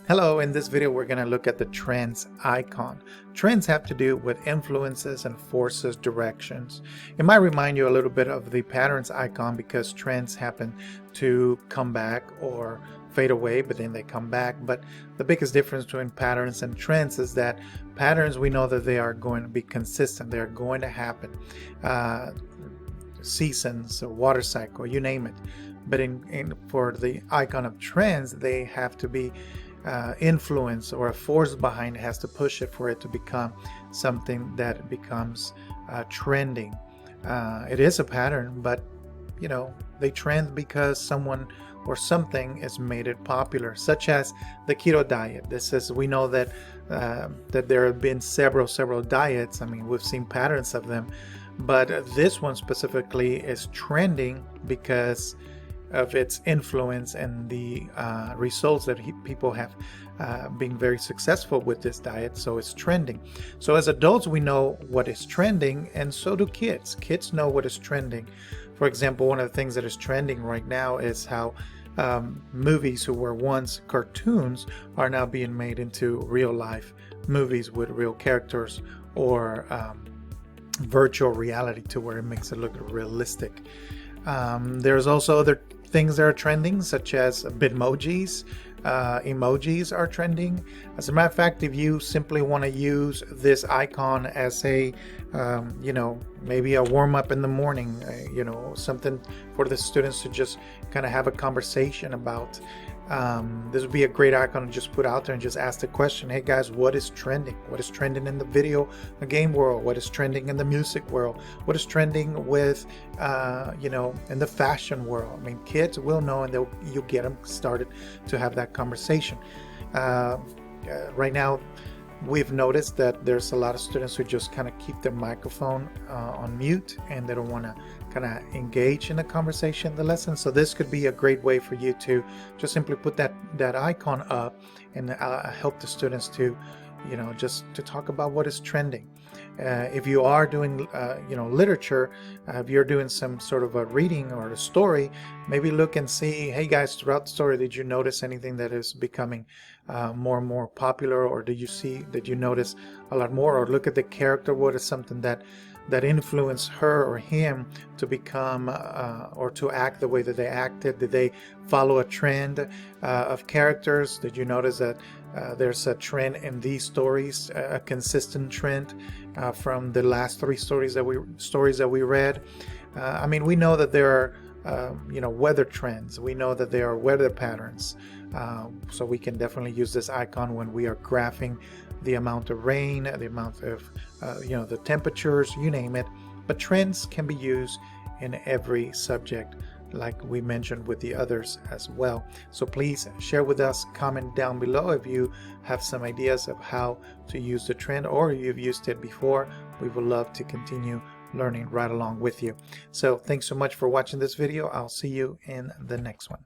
Hello, in this video we're going to look at the trends icon. Trends have to do with influences and forces, directions. It might remind you a little bit of the patterns icon because trends happen to come back or fade away, but then they come back. But the biggest difference between patterns and trends is that patterns, we know that they are going to be consistent. They're going to happen. Seasons, water cycle, you name it. But for the icon of trends, they have to be influence, or a force behind it has to push it for it to become something that becomes trending. It is a pattern, but they trend because someone or something has made it popular, such as the keto diet. We know that there have been several diets. I mean, we've seen patterns of them, but this one specifically is trending because of its influence and the results that people have been very successful with this diet, so it's trending. So as adults, we know what is trending, and so do kids. Kids know what is trending. For example, one of the things that is trending right now is how movies who were once cartoons are now being made into real life movies with real characters, or virtual reality, to where it makes it look realistic. There's also other things that are trending, such as Bitmojis. Emojis are trending. As a matter of fact, if you simply want to use this icon as a maybe a warm-up in the morning, something for the students to just kind of have a conversation about, this would be a great icon to just put out there and just ask the question, hey guys, what is trending? What is trending in the game world? What is trending in the music world? What is trending with in the fashion world? I mean, kids will know, and you get them started to have that conversation. Right now, we've noticed that there's a lot of students who just kind of keep their microphone on mute, and they don't want to kind of engage in the conversation, the lesson. So this could be a great way for you to just simply put that icon up and help the students to just to talk about what is trending. If you are doing literature, if you're doing some sort of a reading or a story, maybe look and see, hey guys, throughout the story, did you notice anything that is becoming more and more popular, or did you notice a lot more? Or look at the character, what is something that influenced her or him to become or to act the way that they acted? Did they follow a trend of characters? Did you notice that there's a trend in these stories, a consistent trend from the last three stories that we read? I mean, we know that there are weather trends. We know that there are weather patterns. So we can definitely use this icon when we are graphing the amount of rain, the amount of the temperatures, you name it. But trends can be used in every subject, like we mentioned with the others as well. So please share with us, comment down below if you have some ideas of how to use the trend, or you've used it before. We would love to continue learning right along with you. So thanks so much for watching this video. I'll see you in the next one.